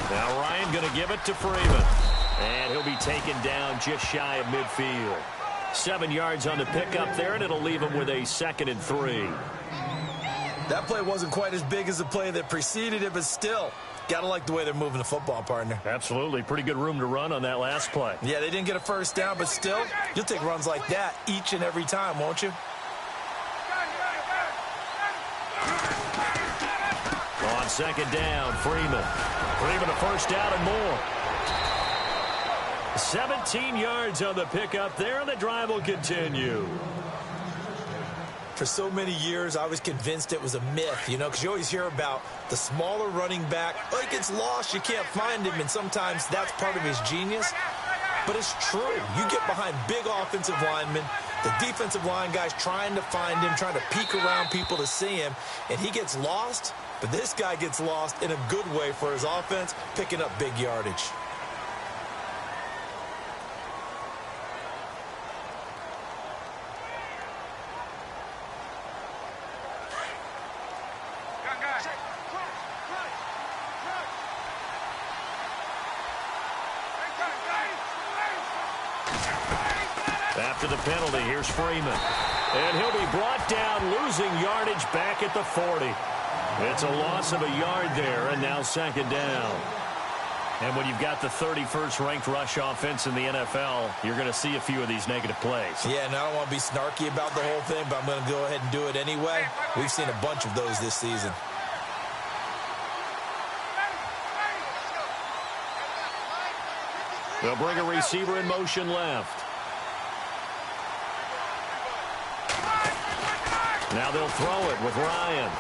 Now Ryan going to give it to Freeman. And he'll be taken down just shy of midfield. 7 yards on the pickup there, and it'll leave him with a 2nd and 3. That play wasn't quite as big as the play that preceded it, but still, got to like the way they're moving the football, partner. Absolutely. Pretty good room to run on that last play. Yeah, they didn't get a first down, but still, you'll take runs like that each and every time, won't you? On 2nd down, Freeman. Freeman a first down and more. 17 yards on the pickup there, and the drive will continue. For so many years, I was convinced it was a myth, because you always hear about the smaller running back. Oh, he gets lost, you can't find him, and sometimes that's part of his genius. But it's true. You get behind big offensive linemen, the defensive line guys trying to find him, trying to peek around people to see him, and he gets lost. But this guy gets lost in a good way for his offense, picking up big yardage. After the penalty, here's Freeman. And he'll be brought down, losing yardage back at the 40. It's a loss of a yard there, and now 2nd down. And when you've got the 31st ranked rush offense in the NFL, you're going to see a few of these negative plays. Yeah, and I don't want to be snarky about the whole thing, but I'm going to go ahead and do it anyway. We've seen a bunch of those this season. They'll bring a receiver in motion left. Now they'll throw it with Ryan.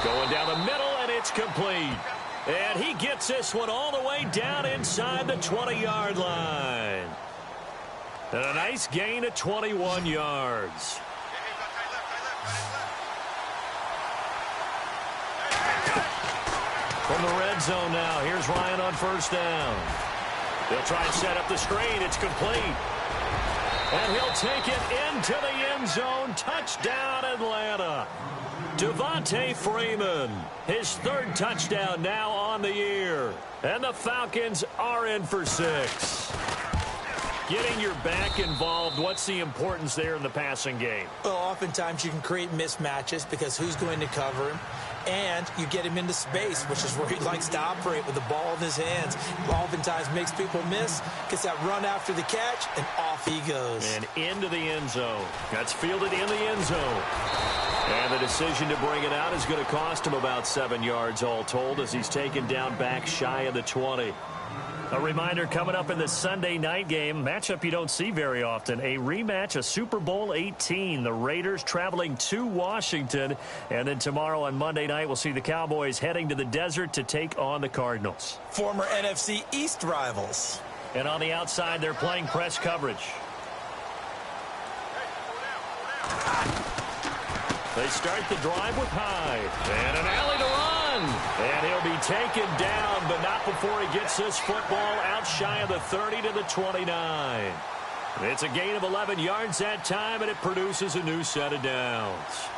Going down the middle, and it's complete. And he gets this one all the way down inside the 20-yard line. And a nice gain of 21 yards. From the red zone now, here's Ryan on 1st down. They'll try and set up the screen. It's complete. And he'll take it into the end zone. Touchdown, Atlanta. Devontae Freeman, his 3rd touchdown now on the year. And the Falcons are in for 6. Getting your back involved, what's the importance there in the passing game? Well, oftentimes you can create mismatches because who's going to cover him? And you get him into space, which is where he likes to operate with the ball in his hands. Oftentimes makes people miss, gets that run after the catch, and off he goes. And into the end zone. That's fielded in the end zone. And the decision to bring it out is going to cost him about 7 yards all told as he's taken down back shy of the 20. A reminder coming up in the Sunday night game, matchup you don't see very often, a rematch of Super Bowl 18. The Raiders traveling to Washington. And then tomorrow on Monday night, we'll see the Cowboys heading to the desert to take on the Cardinals. Former NFC East rivals. And on the outside, they're playing press coverage. They start the drive with Hyde. And an alley to run. And he'll be taken down, but not before he gets this football out shy of the 30 to the 29. It's a gain of 11 yards that time, and it produces a new set of downs.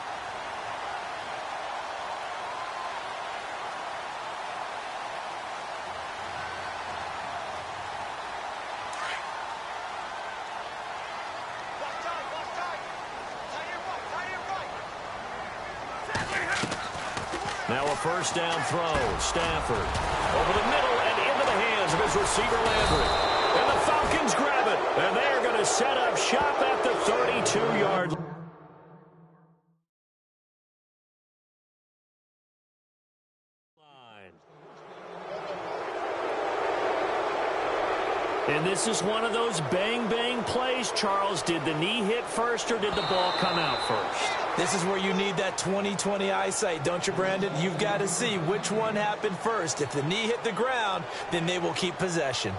Now a first down throw. Stafford over the middle and into the hands of his receiver Landry. And the Falcons grab it. And they're going to set up shop at the 32-yard line. And this is one of those bang-bang plays, Charles. Did the knee hit first or did the ball come out first? This is where you need that 20/20 eyesight, don't you, Brandon? You've got to see which one happened first. If the knee hit the ground, then they will keep possession.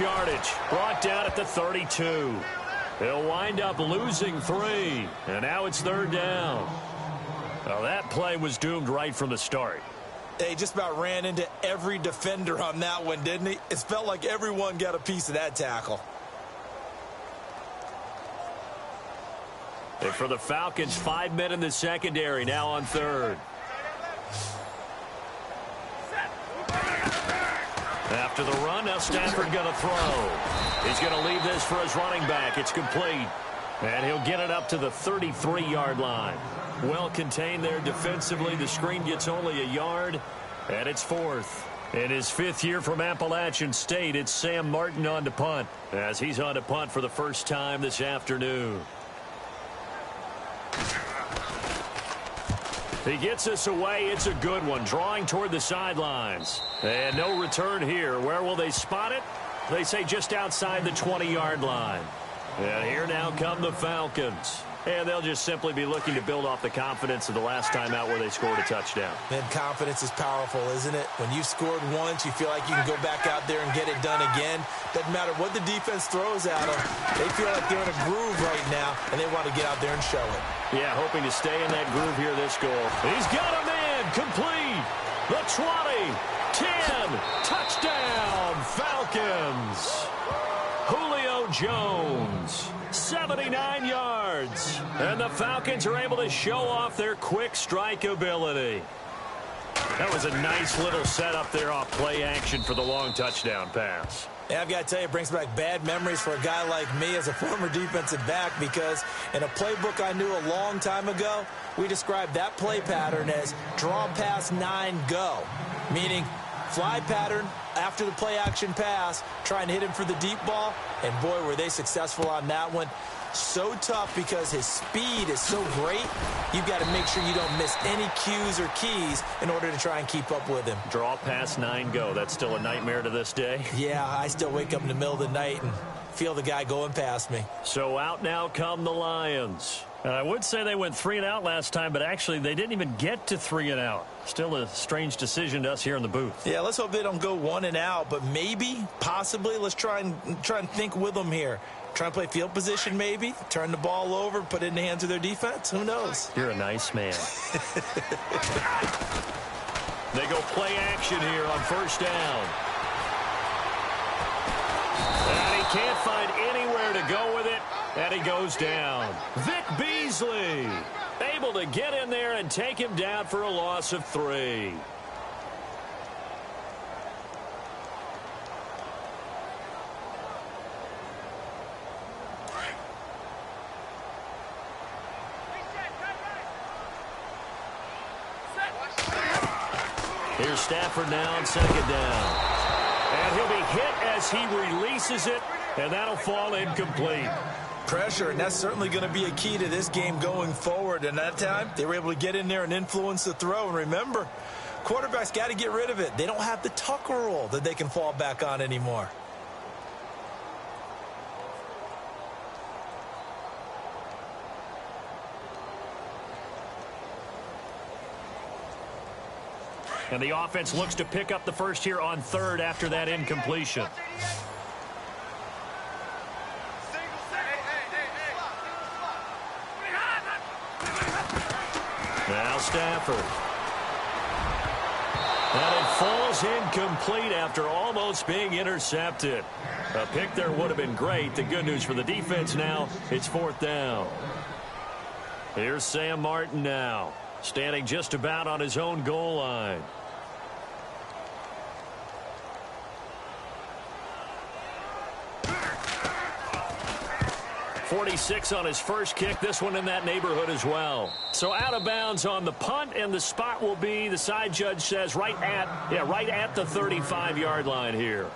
Yardage brought down at the 32. He'll wind up losing 3, and now it's 3rd down. Well, that play was doomed right from the start. He just about ran into every defender on that one, didn't he? It felt like everyone got a piece of that tackle. And for the Falcons, 5 men in the secondary, now on 3rd. After the run, now Stafford going to throw. He's going to leave this for his running back. It's complete. And he'll get it up to the 33-yard line. Well contained there defensively. The screen gets only a yard, and it's 4th. In his 5th year from Appalachian State, it's Sam Martin on to punt, as he's on to punt for the first time this afternoon. He gets us away. It's a good one, drawing toward the sidelines. And no return here. Where will they spot it? They say just outside the 20-yard line. And here now come the Falcons. And they'll just simply be looking to build off the confidence of the last time out where they scored a touchdown. And confidence is powerful, isn't it? When you've scored once, you feel like you can go back out there and get it done again. Doesn't matter what the defense throws at them. They feel like they're in a groove right now, and they want to get out there and show it. Yeah, hoping to stay in that groove here this goal. He's got him in. Complete. The 20. 10. Touchdown, Falcons. Julio Jones. 79 yards. And the Falcons are able to show off their quick strike ability. That was a nice little setup there off play action for the long touchdown pass. Yeah, I've got to tell you, it brings back bad memories for a guy like me as a former defensive back, because in a playbook I knew a long time ago, we described that play pattern as draw pass 9 go, meaning fly pattern after the play action pass, try and hit him for the deep ball, and boy, were they successful on that one. So tough because his speed is so great, you've got to make sure you don't miss any cues or keys in order to try and keep up with him. Draw pass 9 go. That's still a nightmare to this day. Yeah, I still wake up in the middle of the night and feel the guy going past me. So out now come the Lions. And I would say they went 3 and out last time, but actually they didn't even get to 3 and out. Still a strange decision to us here in the booth. Yeah, let's hope they don't go 1 and out, but maybe, possibly, let's try and think with them here. Try and play field position maybe, turn the ball over, put it in the hands of their defense. Who knows? You're a nice man. They go play action here on 1st down. And he can't find anywhere to go with it, and he goes down. Vic Beasley able to get in there and take him down for a loss of 3. Here's Stafford now on 2nd down. And he'll be hit as he releases it, and that'll fall incomplete. Pressure, and that's certainly going to be a key to this game going forward. And that time, they were able to get in there and influence the throw. And remember, quarterbacks got to get rid of it. They don't have the Tucker rule that they can fall back on anymore. And the offense looks to pick up the first here on 3rd after that incompletion. Now Stafford. And it falls incomplete after almost being intercepted. A pick there would have been great. The good news for the defense now, it's 4th down. Here's Sam Martin now, standing just about on his own goal line. 46 on his first kick. This one in that neighborhood as well. So out of bounds on the punt, and the spot will be, the side judge says, right at the 35-yard line here.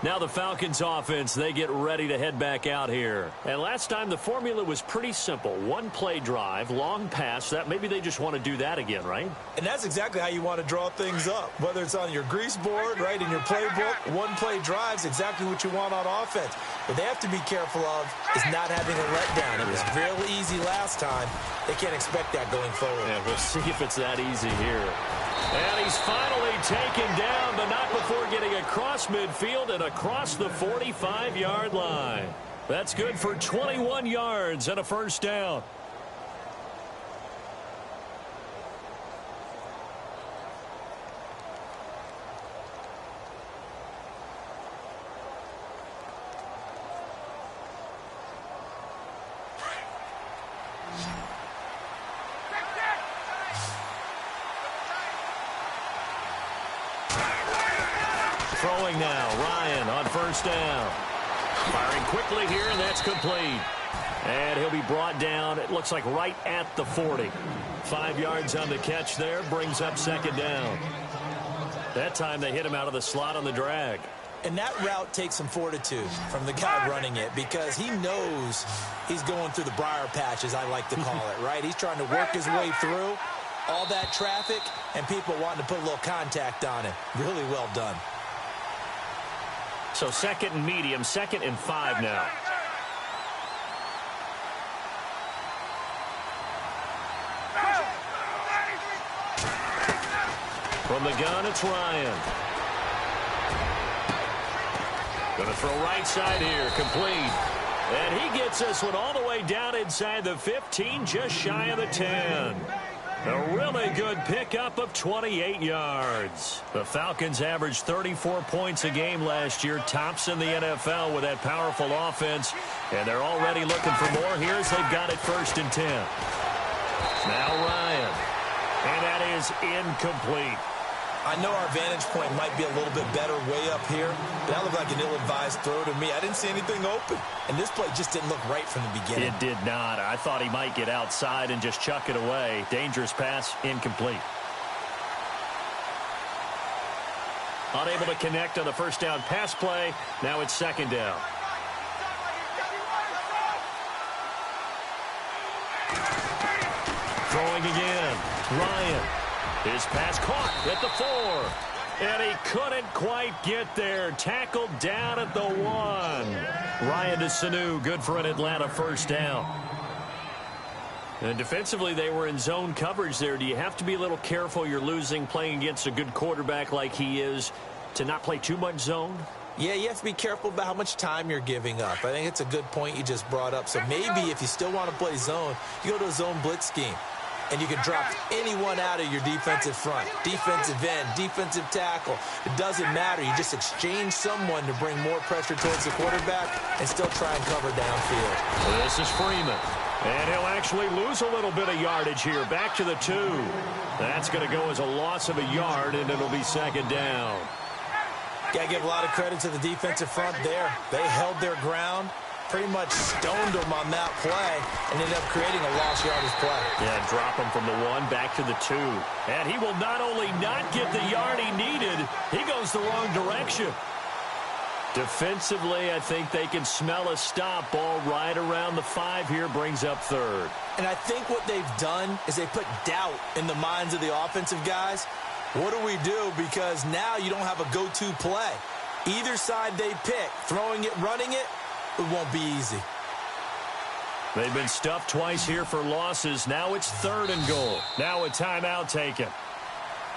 Now the Falcons offense, they get ready to head back out here. And last time the formula was pretty simple. 1 play drive, long pass. That maybe they just want to do that again, right? And that's exactly how you want to draw things up. Whether it's on your grease board, right, in your playbook, 1 play drive is exactly what you want on offense. What they have to be careful of is not having a letdown. It was real easy last time. They can't expect that going forward. Yeah, we'll see if it's that easy here. And he's finally taken down, but not before getting across midfield and across the 45-yard line. That's good for 21 yards and a first down. Throwing now, Ryan on first down. Firing quickly here, and that's complete. And he'll be brought down, it looks like right at the 40. 5 yards on the catch there, brings up second down. That time they hit him out of the slot on the drag. And that route takes some fortitude from the guy running it because he knows he's going through the briar patch, as I like to call it, right? He's trying to work his way through all that traffic and people wanting to put a little contact on it. Really well done. So second and medium, 2nd and 5 now. From the gun, it's Ryan. Going to throw right side here, complete. And he gets this one all the way down inside the 15, just shy of the 10. A really good pickup of 28 yards. The Falcons averaged 34 points a game last year, tops in the NFL with that powerful offense. And they're already looking for more. Here's they've got it 1st and 10. Now Ryan. And that is incomplete. I know our vantage point might be a little bit better way up here, but that looked like an ill-advised throw to me. I didn't see anything open, and this play just didn't look right from the beginning. It did not. I thought he might get outside and just chuck it away. Dangerous pass, incomplete. Unable to connect on the first down pass play. Now it's second down. Throwing again. Ryan. His pass caught at the 4. And he couldn't quite get there. Tackled down at the 1. Ryan to Sanu, good for an Atlanta first down. And defensively, they were in zone coverage there. Do you have to be a little careful? You're losing, playing against a good quarterback like he is, to not play too much zone? Yeah, you have to be careful about how much time you're giving up. I think it's a good point you just brought up. So maybe if you still want to play zone, you go to a zone blitz scheme. And you can drop anyone out of your defensive front, defensive end, defensive tackle. It doesn't matter. You just exchange someone to bring more pressure towards the quarterback and still try and cover downfield. This is Freeman. And he'll actually lose a little bit of yardage here. Back to the 2. That's going to go as a loss of a yard, and it'll be second down. Got to give a lot of credit to the defensive front there. They held their ground. Pretty much stoned him on that play and ended up creating a lost yardage play. Yeah, drop him from the 1 back to the 2. And he will not only not get the yard he needed, he goes the wrong direction. Defensively, I think they can smell a stop. Ball right around the 5 here, brings up 3rd. And I think what they've done is they put doubt in the minds of the offensive guys. What do we do? Because now you don't have a go-to play. Either side they pick, throwing it, running it, it won't be easy. They've been stuffed twice here for losses. Now it's 3rd and goal. Now a timeout taken.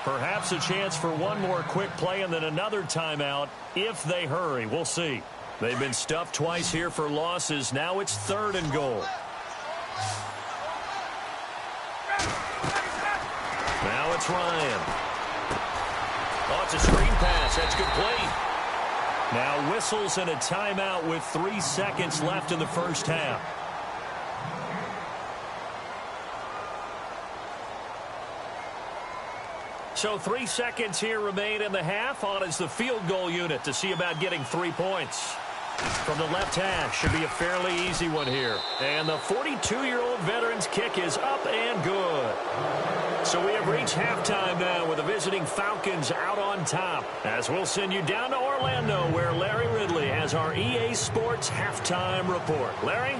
Perhaps a chance for one more quick play and then another timeout if they hurry. We'll see. They've been stuffed twice here for losses. Now it's 3rd and goal. Now it's Ryan. Oh, it's a screen pass. That's complete. Now whistles and a timeout with 3 seconds left in the first half. So 3 seconds here remain in the half. On is the field goal unit to see about getting 3 points. From the left hash, should be a fairly easy one here. And the 42-year-old veteran's kick is up and good. So we have reached halftime now with the visiting Falcons out on top. As we'll send you down to Orlando where Larry Ridley has our EA Sports halftime report. Larry?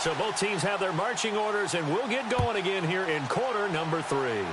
So both teams have their marching orders, and we'll get going again here in quarter number 3.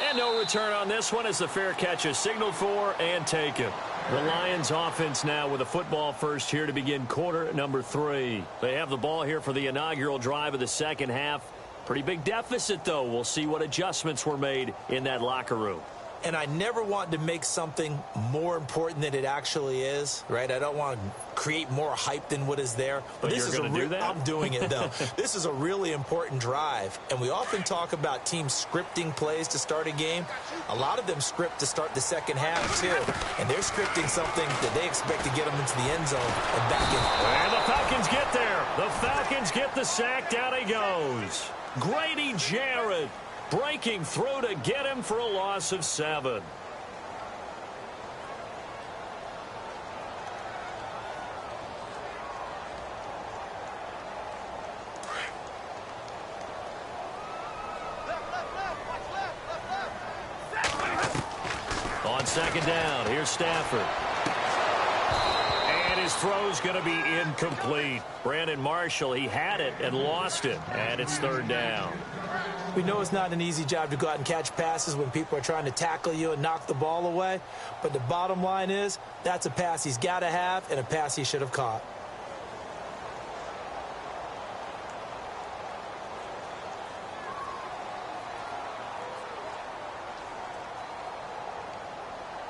And no return on this one as the fair catch is signaled for and taken. The Lions offense now with a football first here to begin quarter number 3. They have the ball here for the inaugural drive of the second half. Pretty big deficit, though. We'll see what adjustments were made in that locker room. And I never want to make something more important than it actually is, right? I don't want to create more hype than what is there. But this you're going to do that? I'm doing it, though. This is a really important drive. And we often talk about teams scripting plays to start a game. A lot of them script to start the second half, too. And they're scripting something that they expect to get them into the end zone and back in. And the Falcons get there. The Falcons get the sack. Down he goes. Grady Jarrett breaking through to get him for a loss of 7. On second down, here's Stafford. And his throw's going to be incomplete. Brandon Marshall, he had it and lost it. And it's third down. We know it's not an easy job to go out and catch passes when people are trying to tackle you and knock the ball away. But the bottom line is, that's a pass he's got to have and a pass he should have caught.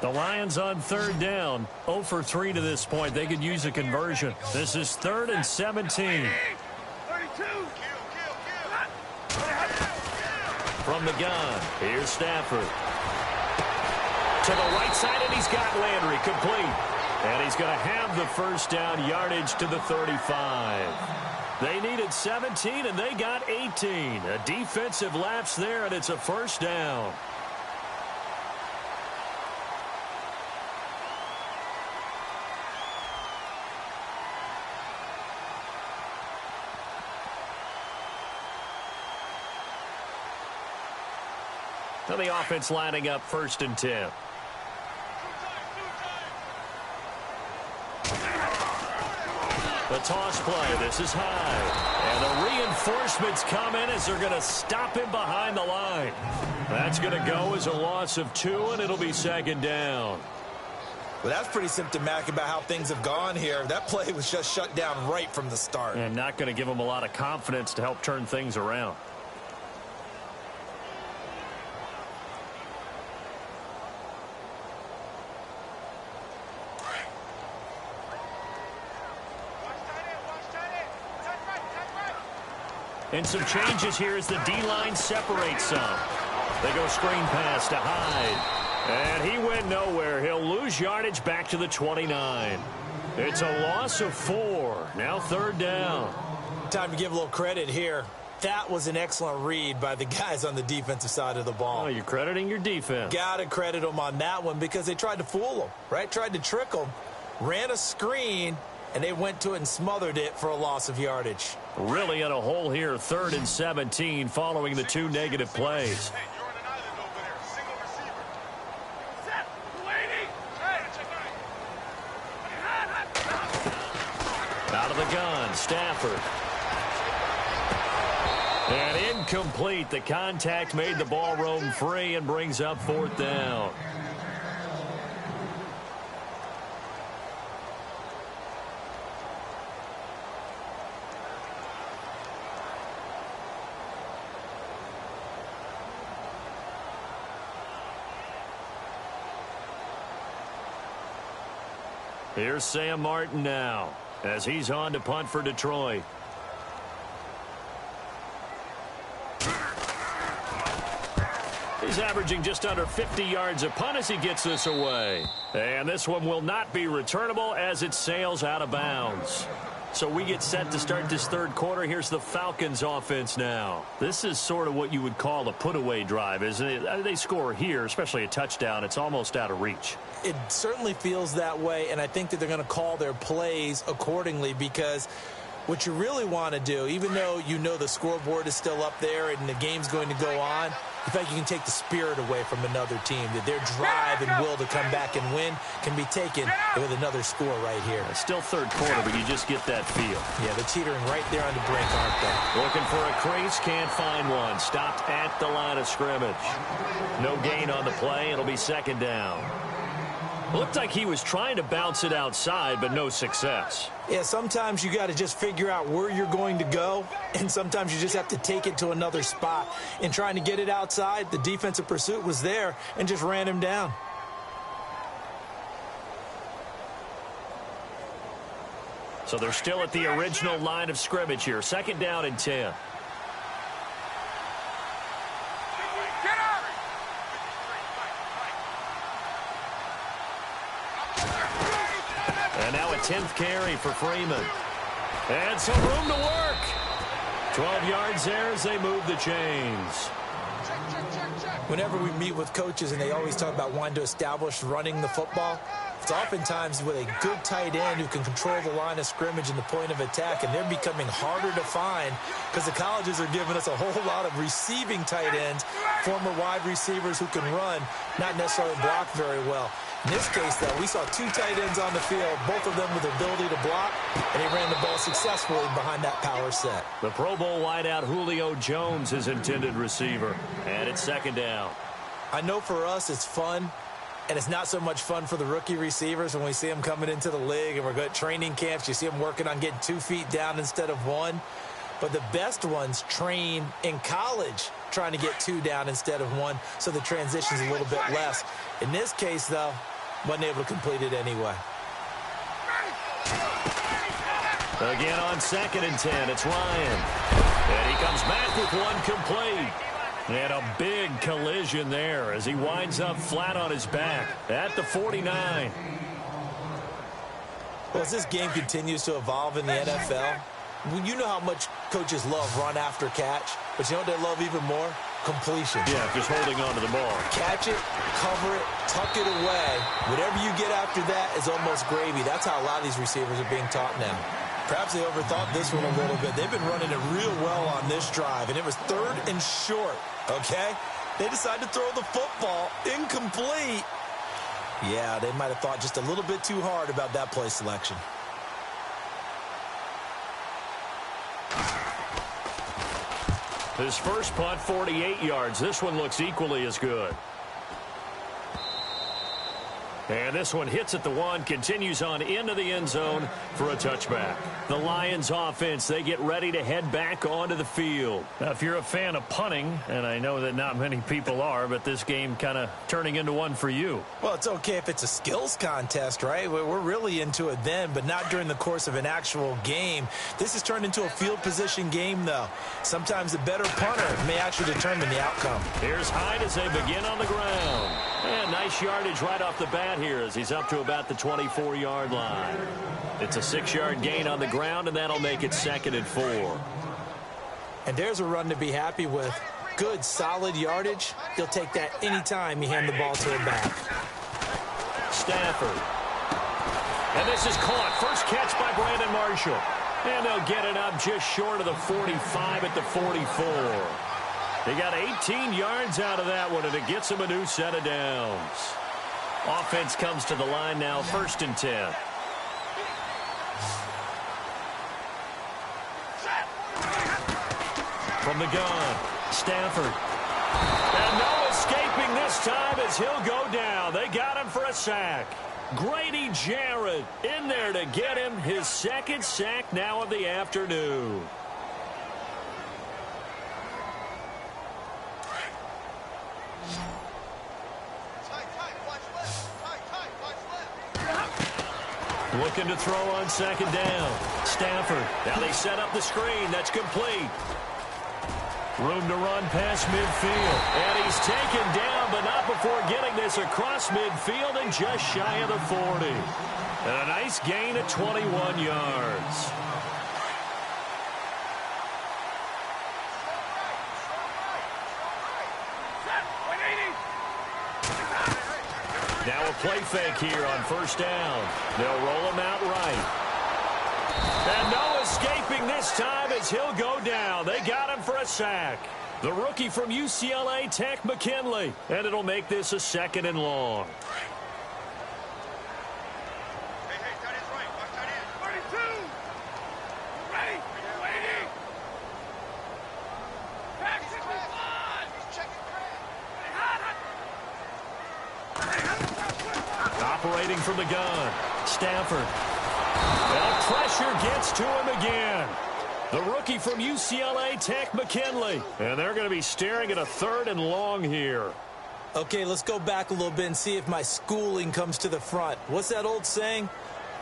The Lions on third down, 0 for 3 to this point. They could use a conversion. This is 3rd and 17. From the gun, here's Stafford. To the right side, and he's got Landry complete. And he's going to have the first down yardage to the 35. They needed 17, and they got 18. A defensive lapse there, and it's a first down. Now the offense lining up 1st and 10. The toss play. This is high. And the reinforcements come in as they're going to stop him behind the line. That's going to go as a loss of 2, and it'll be second down. Well, that's pretty symptomatic about how things have gone here. That play was just shut down right from the start. And not going to give them a lot of confidence to help turn things around. And some changes here as the D-line separates some. They go screen pass to Hyde. And he went nowhere. He'll lose yardage back to the 29. It's a loss of 4. Now third down. Time to give a little credit here. That was an excellent read by the guys on the defensive side of the ball. Oh, you're crediting your defense. Got to credit them on that one because they tried to fool them, right? Tried to trick them. Ran a screen, and they went to it and smothered it for a loss of yardage. Really in a hole here, 3rd and 17 following the 2 negative plays. Out of the gun, Stafford. And incomplete. The contact made the ball roam free and brings up 4th down. Here's Sam Martin now as he's on to punt for Detroit. He's averaging just under 50 yards a punt as he gets this away. And this one will not be returnable as it sails out of bounds. So we get set to start this third quarter. Here's the Falcons offense now. This is sort of what you would call a put-away drive, isn't it? They score here, especially a touchdown. It's almost out of reach. It certainly feels that way, and I think that they're going to call their plays accordingly because what you really want to do, even though you know the scoreboard is still up there and the game's going to go on, You feel like you can take the spirit away from another team, that their drive and will to come back and win can be taken with another score right here. It's still third quarter, but you just get that feel. Yeah, they're teetering right there on the brink, aren't they? Looking for a crease, can't find one. Stopped at the line of scrimmage. No gain on the play. It'll be second down. Looked like he was trying to bounce it outside, but no success. Yeah, sometimes you got to just figure out where you're going to go, and sometimes you just have to take it to another spot. In trying to get it outside, the defensive pursuit was there and just ran him down. So they're still at the original line of scrimmage here. Second down and 10. And now a 10th carry for Freeman. And some room to work. 12 yards there as they move the chains. Whenever we meet with coaches and they always talk about wanting to establish running the football, it's oftentimes with a good tight end who can control the line of scrimmage and the point of attack, and they're becoming harder to find because the colleges are giving us a whole lot of receiving tight ends, former wide receivers who can run, not necessarily block very well. In this case, though, we saw two tight ends on the field, both of them with the ability to block, and he ran the ball successfully behind that power set. The Pro Bowl wideout Julio Jones, his intended receiver. And it's second down. I know for us it's fun, and it's not so much fun for the rookie receivers when we see them coming into the league and we're good at training camps. You see them working on getting 2 feet down instead of 1. But the best ones train in college trying to get 2 down instead of 1, so the transition's a little bit less. In this case, though, wasn't able to complete it anyway. Again on second and 10, it's Ryan. And he comes back with one complete. And a big collision there as he winds up flat on his back at the 49. Well, as this game continues to evolve in the NFL, you know how much coaches love run after catch, but you know what they love even more? Completion. Yeah, just holding on to the ball. Catch it, cover it, tuck it away. Whatever you get after that is almost gravy. That's how a lot of these receivers are being taught now. Perhaps they overthought this one a little bit. They've been running it real well on this drive, and it was 3rd and short, okay? They decided to throw the football incomplete. Yeah, they might have thought just a little bit too hard about that play selection. His first punt, 48 yards. This one looks equally as good. And this one hits at the 1, continues on into the end zone for a touchback. The Lions offense, they get ready to head back onto the field. Now, if you're a fan of punting, and I know that not many people are, but this game kind of turning into one for you. Well, it's okay if it's a skills contest, right? We're really into it then, but not during the course of an actual game. This has turned into a field position game, though. Sometimes the better punter may actually determine the outcome. Here's Hyde as they begin on the ground. And nice yardage right off the bat here as he's up to about the 24-yard line. It's a 6-yard gain on the ground, and that'll make it 2nd and 4. And there's a run to be happy with. Good, solid yardage. He'll take that anytime you hand the ball to him back. Stafford. And this is caught. First catch by Brandon Marshall. And they'll get it up just short of the 45 at the 44. They got 18 yards out of that one, and it gets them a new set of downs. Offense comes to the line now, 1st and 10. From the gun, Stafford. And no escaping this time as he'll go down. They got him for a sack. Grady Jarrett in there to get him his 2nd sack now of the afternoon. Looking to throw on 2nd down. Stafford. Now they set up the screen. That's complete. Room to run past midfield. And he's taken down, but not before getting this across midfield and just shy of the 40. And a nice gain of 21 yards. Now a play fake here on 1st down. They'll roll him out right. And no escaping this time as he'll go down. They got him for a sack. The rookie from UCLA, Tech McKinley. And it'll make this a 2nd and long. Operating from the gun, Stafford. And pressure gets to him again. The rookie from UCLA, Tech McKinley. And they're going to be staring at a 3rd and long here. Okay, let's go back a little bit and see if my schooling comes to the front. What's that old saying?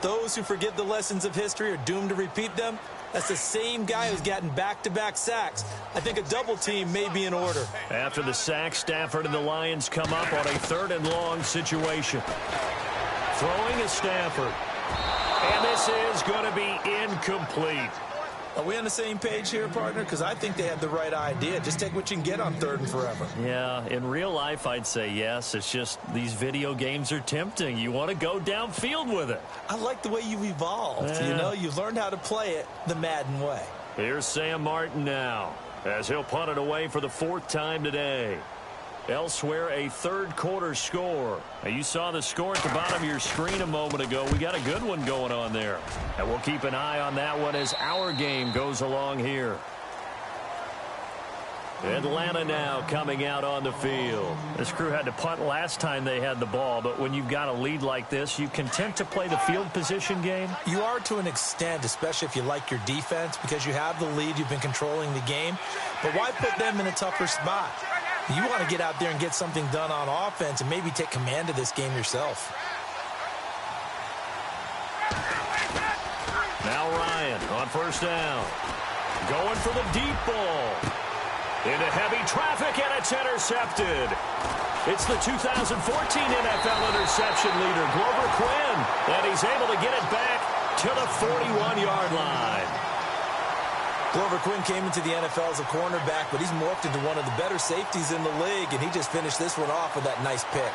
Those who forget the lessons of history are doomed to repeat them. That's the same guy who's gotten back-to-back sacks. I think a double team may be in order. After the sack, Stafford and the Lions come up on a 3rd and long situation. Throwing is Stafford. And this is going to be incomplete. Are we on the same page here, partner? Because I think they had the right idea. Just take what you can get on 3rd and forever. Yeah, in real life, I'd say yes. It's just these video games are tempting. You want to go downfield with it. I like the way you've evolved. Yeah. You know, you've learned how to play it the Madden way. Here's Sam Martin now, as he'll punt it away for the 4th time today. Elsewhere, a 3rd quarter score. Now, you saw the score at the bottom of your screen a moment ago. We got a good one going on there. And we'll keep an eye on that one as our game goes along here. Atlanta now coming out on the field. This crew had to punt last time they had the ball, but when you've got a lead like this, you content to play the field position game? You are to an extent, especially if you like your defense, because you have the lead, you've been controlling the game. But why put them in a tougher spot? You want to get out there and get something done on offense and maybe take command of this game yourself. Now Ryan on 1st down. Going for the deep ball. Into heavy traffic, and it's intercepted. It's the 2014 NFL interception leader, Glover Quinn. And he's able to get it back to the 41-yard line. Glover Quinn came into the NFL as a cornerback, but he's morphed into one of the better safeties in the league, and he just finished this one off with that nice pick.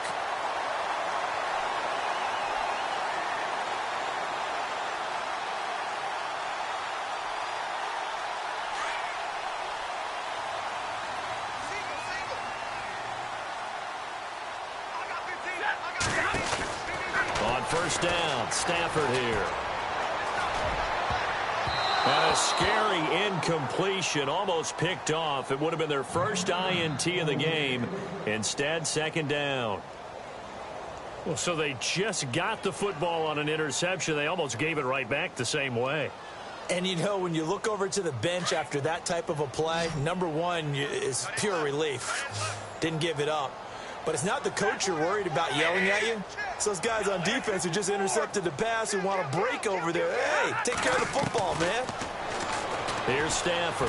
On 1st down, Stafford here. And a scary incompletion, almost picked off. It would have been their first INT of the game. Instead, 2nd down. Well, so they just got the football on an interception. They almost gave it right back the same way. And, you know, when you look over to the bench after that type of a play, number one is pure relief. Didn't give it up. But it's not the coach you're worried about yelling at you. It's those guys on defense who just intercepted the pass who want to break over there. Hey, take care of the football, man. Here's Stafford.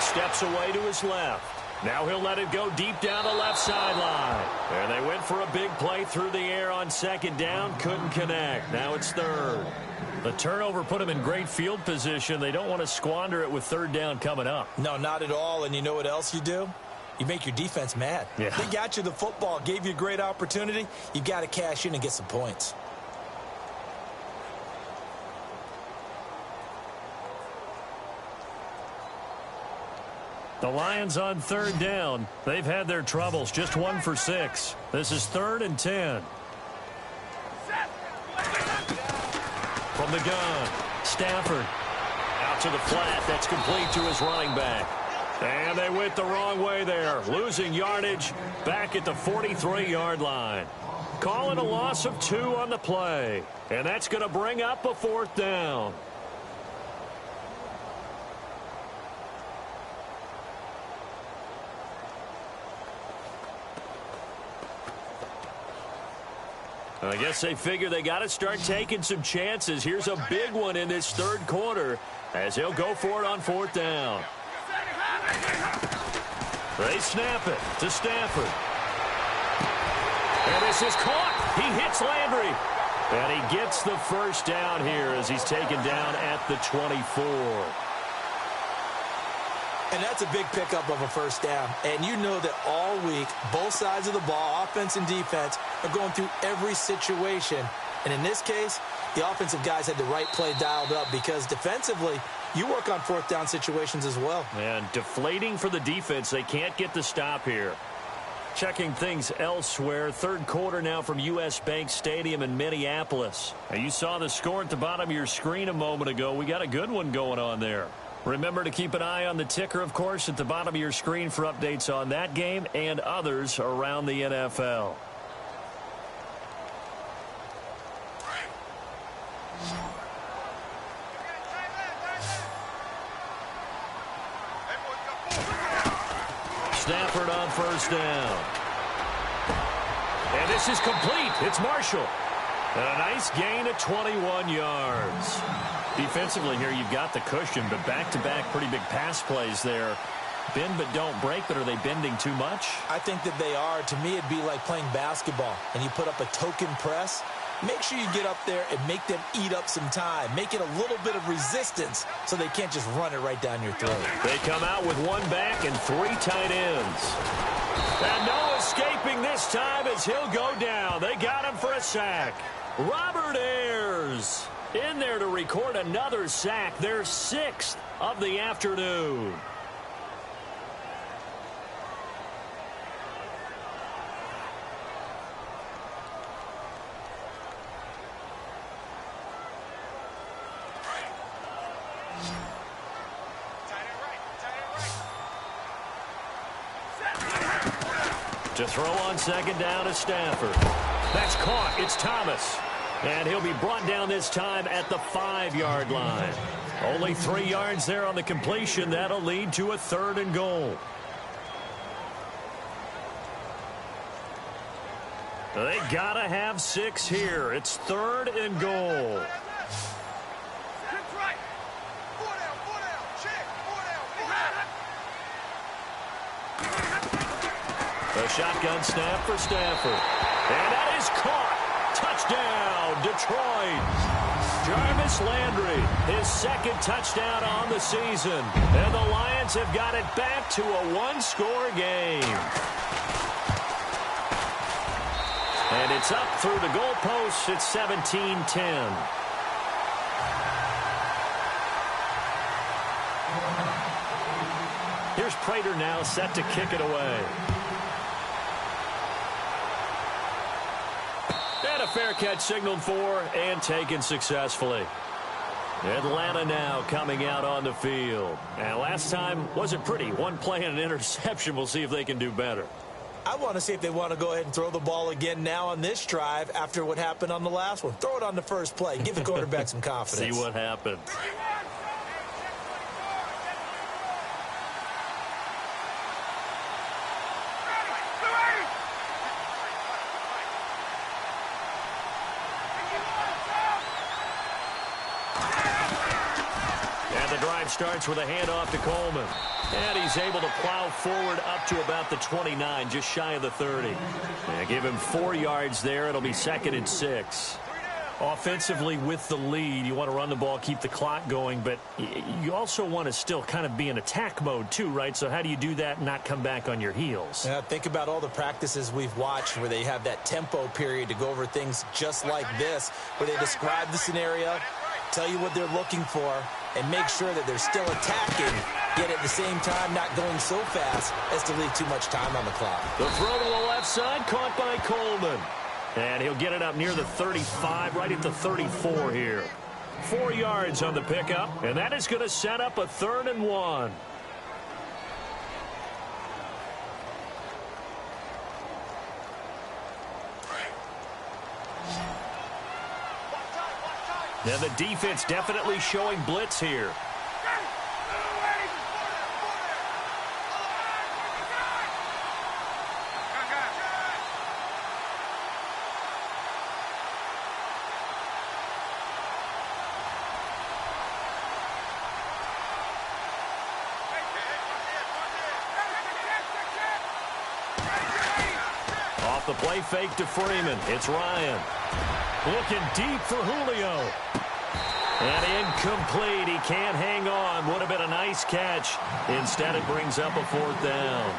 Steps away to his left. Now he'll let it go deep down the left sideline. And they went for a big play through the air on 2nd down. Couldn't connect. Now it's 3rd. The turnover put them in great field position. They don't want to squander it with 3rd down coming up. No, not at all. And you know what else you do? You make your defense mad. Yeah. They got you the football, gave you a great opportunity. You got to cash in and get some points. The Lions on 3rd down. They've had their troubles. Just 1 for 6. This is 3rd and 10. From the gun, Stafford. Out to the flat. That's complete to his running back. And they went the wrong way there. Losing yardage back at the 43-yard line. Calling a loss of 2 on the play. And that's going to bring up a 4th down. I guess they figure they got to start taking some chances. Here's a big one in this 3rd quarter as he'll go for it on 4th down. They snap it to Stafford. And this is caught. He hits Landry. And he gets the 1st down here as he's taken down at the 24. And that's a big pickup of a 1st down. And you know that all week, both sides of the ball, offense and defense, are going through every situation. And in this case, the offensive guys had the right play dialed up because defensively, you work on fourth down situations as well. And deflating for the defense. They can't get the stop here. Checking things elsewhere. Third quarter now from U.S. Bank Stadium in Minneapolis. Now, you saw the score at the bottom of your screen a moment ago. We got a good one going on there. Remember to keep an eye on the ticker, of course, at the bottom of your screen for updates on that game and others around the NFL. Stafford on first down. And this is complete. It's Marshall. And a nice gain of 21 yards. Defensively here, you've got the cushion, but back-to-back pretty big pass plays there. Bend but don't break, but are they bending too much? I think that they are. To me, it'd be like playing basketball, and you put up a token press. Make sure you get up there and make them eat up some time. Make it a little bit of resistance so they can't just run it right down your throat. They come out with one back and three tight ends. And no escaping this time as he'll go down. They got him for a sack. Robert Ayers in there to record another sack. Their sixth of the afternoon. To throw on second down is Stafford. That's caught. It's Thomas. And he'll be brought down this time at the 5-yard line. Only 3 yards there on the completion. That'll lead to a 3rd and goal. They gotta have 6 here. It's 3rd and goal. A shotgun snap for Stafford. And that is caught. Touchdown, Detroit. Jarvis Landry, his 2nd touchdown on the season. And the Lions have got it back to a 1-score game. And it's up through the goalposts. It's 17-10. Here's Prater now set to kick it away. And a fair catch signaled for and taken successfully. Atlanta now coming out on the field. And last time wasn't pretty. One play and an interception. We'll see if they can do better. I want to see if they want to go ahead and throw the ball again now on this drive after what happened on the last one. Throw it on the first play. Give the quarterback some confidence. See what happens. Starts with a handoff to Coleman. And he's able to plow forward up to about the 29, just shy of the 30. Yeah, give him 4 yards there. It'll be 2nd and 6. Offensively with the lead, you want to run the ball, keep the clock going, but you also want to still kind of be in attack mode too, right? So how do you do that and not come back on your heels? Yeah, think about all the practices we've watched where they have that tempo period to go over things just like this, where they describe the scenario, tell you what they're looking for, and make sure that they're still attacking, yet at the same time not going so fast as to leave too much time on the clock. The throw to the left side, caught by Coleman. And he'll get it up near the 35, right at the 34 here. 4 yards on the pickup, and that is going to set up a 3rd and 1. Now the defense definitely showing blitz here. Off the play fake to Freeman. It's Ryan. Looking deep for Julio. And incomplete. He can't hang on. Would have been a nice catch. Instead, it brings up a 4th down.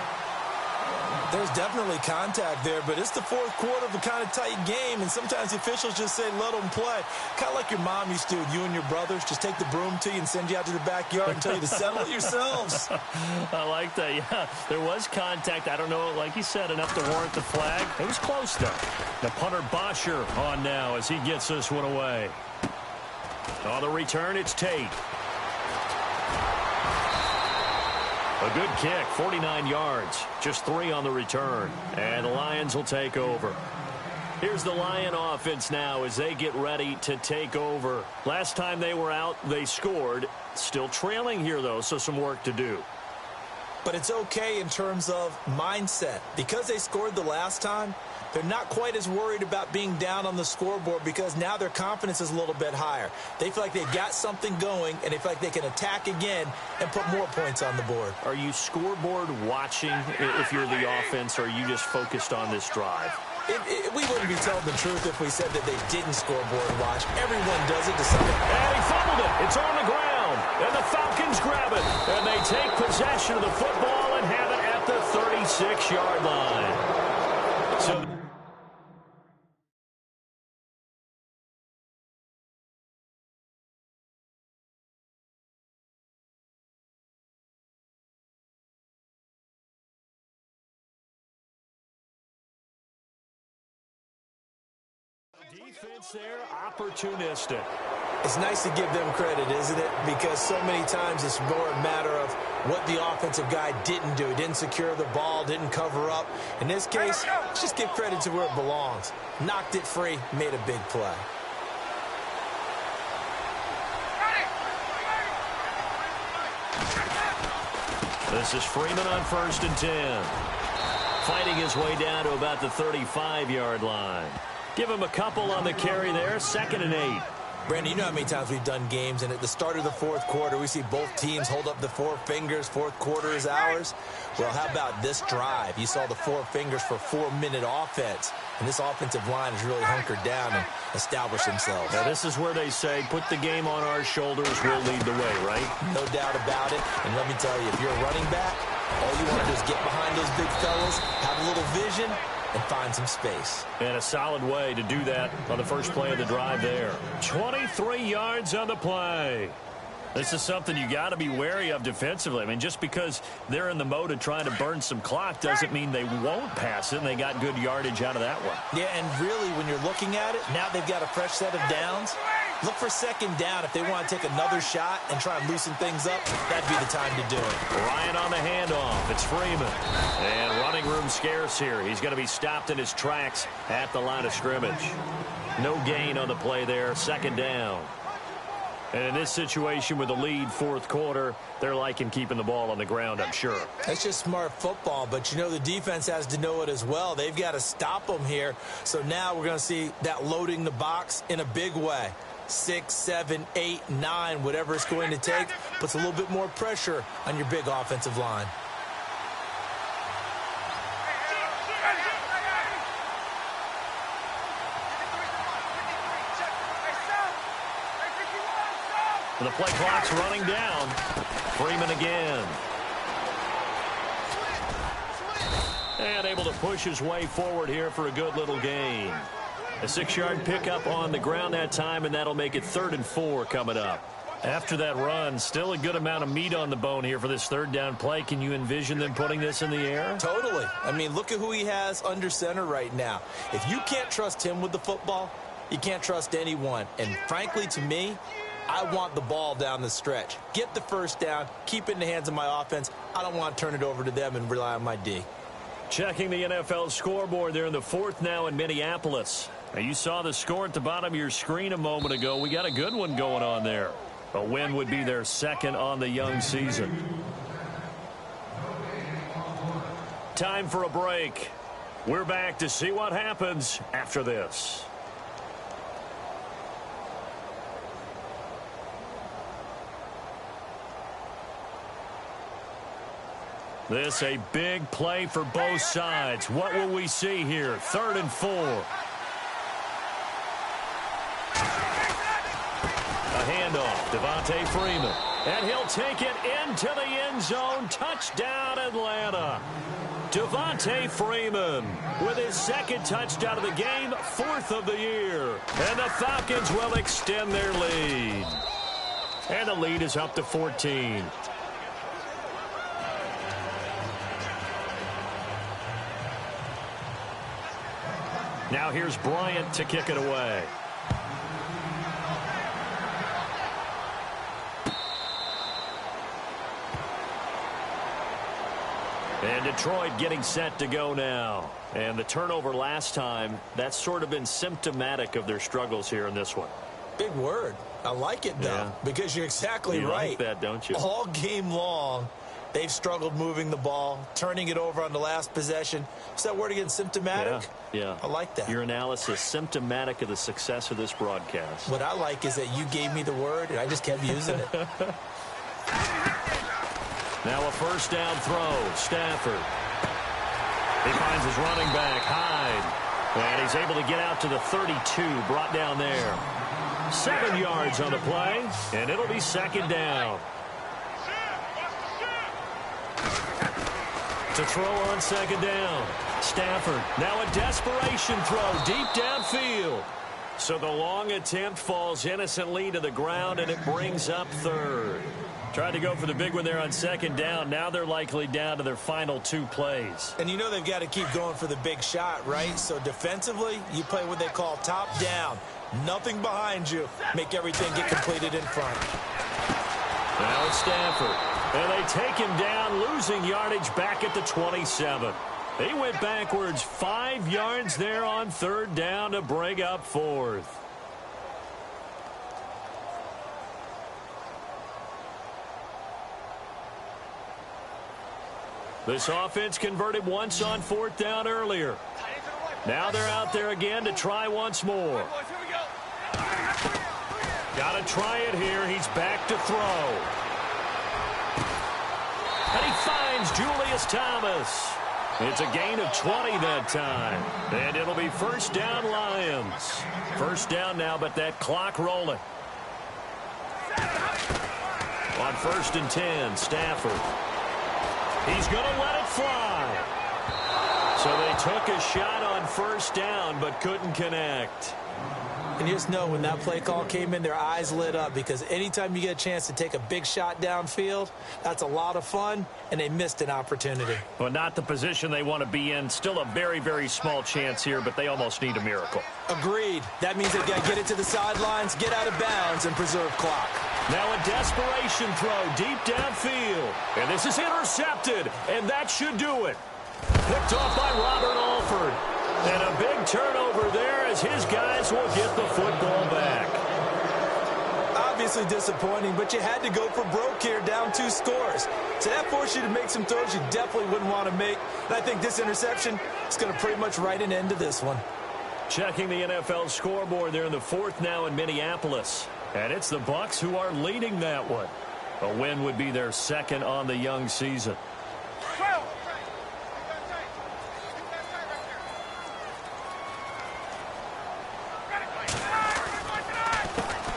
There's definitely contact there, but it's the fourth quarter of a kind of tight game, and sometimes the officials just say, let them play. Kind of like your mom used to with you and your brothers. Just take the broom to you and send you out to the backyard and tell you to settle it yourselves. I like that, yeah. There was contact. I don't know, like you said, enough to warrant the flag. It was close, though. The punter Bosher on now as he gets this one away. On the return, it's Tate. A good kick, 49 yards, just 3 on the return, and the Lions will take over. Here's the Lion offense now as they get ready to take over. Last time they were out, they scored. Still trailing here, though, so some work to do. But it's okay in terms of mindset. Because they scored the last time, they're not quite as worried about being down on the scoreboard because now their confidence is a little bit higher. They feel like they've got something going, and they feel like they can attack again and put more points on the board. Are you scoreboard watching if you're the offense, or are you just focused on this drive? We wouldn't be telling the truth if we said that they didn't scoreboard watch. Everyone does it to some extent. And he fumbled it. It's on the ground. And the Falcons grab it. And they take possession of the football and have it at the 36-yard line. So defense there, opportunistic. It's nice to give them credit, isn't it? Because so many times it's more a matter of what the offensive guy didn't do. Didn't secure the ball, didn't cover up. In this case, let's just give credit to where it belongs. Knocked it free, made a big play. This is Freeman on 1st and 10. Fighting his way down to about the 35-yard line. Give him a couple on the carry there, 2nd and 8. Brandon, you know how many times we've done games, and at the start of the fourth quarter, we see both teams hold up the 4 fingers, fourth quarter is ours. Well, how about this drive? You saw the 4 fingers for 4-minute offense, and this offensive line has really hunkered down and established themselves. Now, this is where they say, put the game on our shoulders, we'll lead the way, right? No doubt about it, and let me tell you, if you're a running back, all you want to do is get behind those big fellas, have a little vision, and find some space. And a solid way to do that on the first play of the drive there. 23 yards on the play. This is something you got to be wary of defensively. I mean, just because they're in the mode of trying to burn some clock doesn't mean they won't pass it, and they got good yardage out of that one. Yeah, and really, when you're looking at it, now they've got a fresh set of downs. Look for 2nd down if they want to take another shot and try and loosen things up. That'd be the time to do it. Ryan on the handoff. It's Freeman. And running room scarce here. He's going to be stopped in his tracks at the line of scrimmage. No gain on the play there. 2nd down. And in this situation with the lead, 4th quarter, they're liking keeping the ball on the ground, I'm sure. That's just smart football, but you know the defense has to know it as well. They've got to stop them here. So now we're going to see that loading the box in a big way. 6, 7, 8, 9, whatever it's going to take, puts a little bit more pressure on your big offensive line. The play clock's running down. Freeman again. And able to push his way forward here for a good little gain. A 6-yard pickup on the ground that time, and that'll make it 3rd and 4 coming up. After that run, still a good amount of meat on the bone here for this 3rd down play. Can you envision them putting this in the air? Totally. I mean, look at who he has under center right now. If you can't trust him with the football, you can't trust anyone. And frankly, to me, I want the ball down the stretch. Get the 1st down, keep it in the hands of my offense. I don't want to turn it over to them and rely on my D. Checking the NFL scoreboard there in the 4th now in Minneapolis. Now, you saw the score at the bottom of your screen a moment ago. We got a good one going on there. A win would be their 2nd on the young season. Time for a break. We're back to see what happens after this. This a big play for both sides. What will we see here? 3rd and 4. A handoff, Devontae Freeman. And he'll take it into the end zone. Touchdown, Atlanta. Devontae Freeman with his second touchdown of the game, 4th of the year. And the Falcons will extend their lead. And the lead is up to 14. Now here's Bryant to kick it away. And Detroit getting set to go now. And the turnover last time, that's sort of been symptomatic of their struggles here in this one. Big word. I like it, though, because you're exactly right. You like that, don't you? All game long, they've struggled moving the ball, turning it over on the last possession. Is that word again, symptomatic? Yeah. I like that. Your analysis, symptomatic of the success of this broadcast. What I like is that you gave me the word, and I just kept using it. Now a first down throw. Stafford. He finds his running back, Hyde. And he's able to get out to the 32, brought down there. 7 yards on the play, and it'll be second down. To throw on second down. Stafford, now a desperation throw deep downfield. So the long attempt falls innocently to the ground, and it brings up third. Tried to go for the big one there on second down. Now they're likely down to their final 2 plays. And you know they've got to keep going for the big shot, right? So defensively, you play what they call top down. Nothing behind you. Make everything get completed in front. Now it's Stafford. And they take him down, losing yardage back at the 27. He went backwards 5 yards there on third down to bring up fourth. This offense converted once on fourth down earlier. Now they're out there again to try once more. Got to try it here. He's back to throw. And he finds Julius Thomas. It's a gain of 20 that time. And it'll be first down Lions. First down now, but that clock rolling. On 1st and 10, Stafford. He's going to let it fly. So they took a shot on first down, but couldn't connect. And you just know when that play call came in, their eyes lit up, because anytime you get a chance to take a big shot downfield, that's a lot of fun, and they missed an opportunity. Well, not the position they want to be in. Still a very, very small chance here, but they almost need a miracle. Agreed. That means they've got to get it to the sidelines, get out of bounds, and preserve clock. Now a desperation throw deep downfield. And this is intercepted, and that should do it. Picked off by Robert Alford. And a big turnover there as his guys will get the football back. Obviously disappointing, but you had to go for broke here, down 2 scores. So that forced you to make some throws you definitely wouldn't want to make. And I think this interception is going to pretty much write an end to this one. Checking the NFL scoreboard there in the 4th now in Minneapolis. And it's the Bucs who are leading that one. A win would be their 2nd on the young season.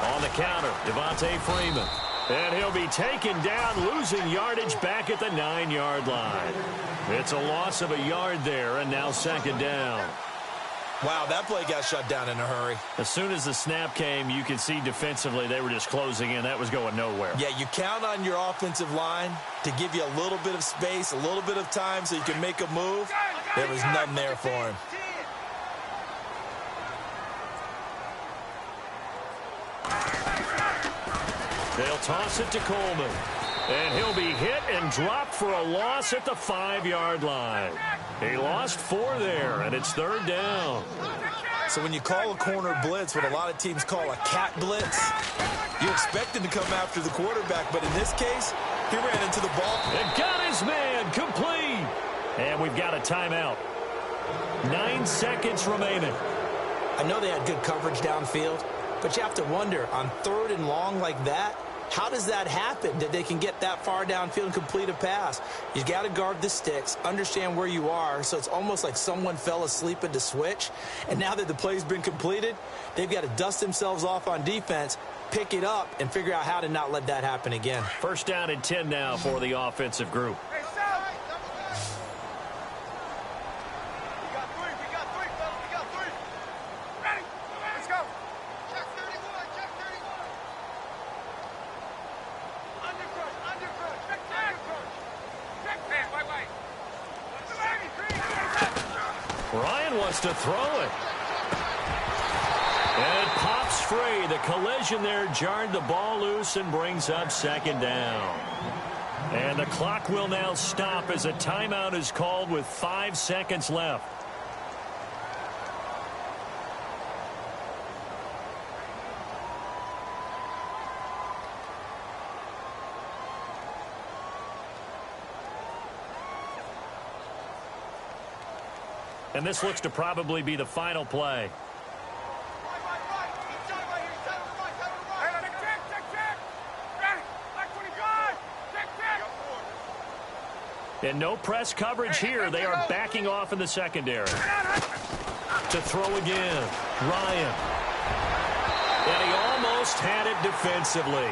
On the counter, Devontae Freeman. And he'll be taken down, losing yardage back at the 9-yard line. It's a loss of a yard there, and now second down. Wow, that play got shut down in a hurry. As soon as the snap came, you could see defensively they were just closing in. That was going nowhere. Yeah, you count on your offensive line to give you a little bit of space, a little bit of time so you can make a move. There was nothing there for him. They'll toss it to Coleman. And he'll be hit and dropped for a loss at the 5-yard line. He lost 4 there, and it's third down. So when you call a corner blitz, what a lot of teams call a cat blitz, you expect him to come after the quarterback. But in this case, he ran into the ball. And got his man complete. And we've got a timeout. 9 seconds remaining. I know they had good coverage downfield, but you have to wonder, on 3rd and long like that, how does that happen that they can get that far downfield and complete a pass? You got to guard the sticks, understand where you are, so it's almost like someone fell asleep at the switch. And now that the play's been completed, they've got to dust themselves off on defense, pick it up, and figure out how to not let that happen again. First down and 10 now for the offensive group. has to throw it. And it pops free. The collision there jarred the ball loose and brings up second down. And the clock will now stop as a timeout is called with 5 seconds left. And this looks to probably be the final play. And no press coverage here. They are backing off in the secondary. To throw again. Ryan. And he almost had it defensively.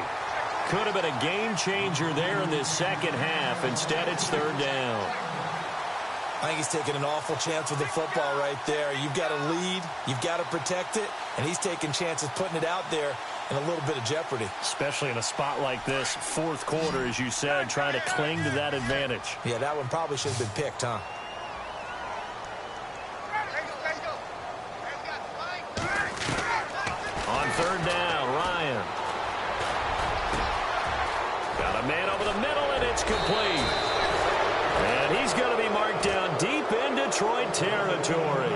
Could have been a game changer there in this second half. Instead, it's third down. I think he's taking an awful chance with the football right there. You've got to lead. You've got to protect it. And he's taking chances putting it out there in a little bit of jeopardy. Especially in a spot like this, fourth quarter, as you said, trying to cling to that advantage. Yeah, that one probably should have been picked, huh? On third down, Ryan. Got a man over the middle, and it's complete. And he's going to be marked down deep in Detroit territory.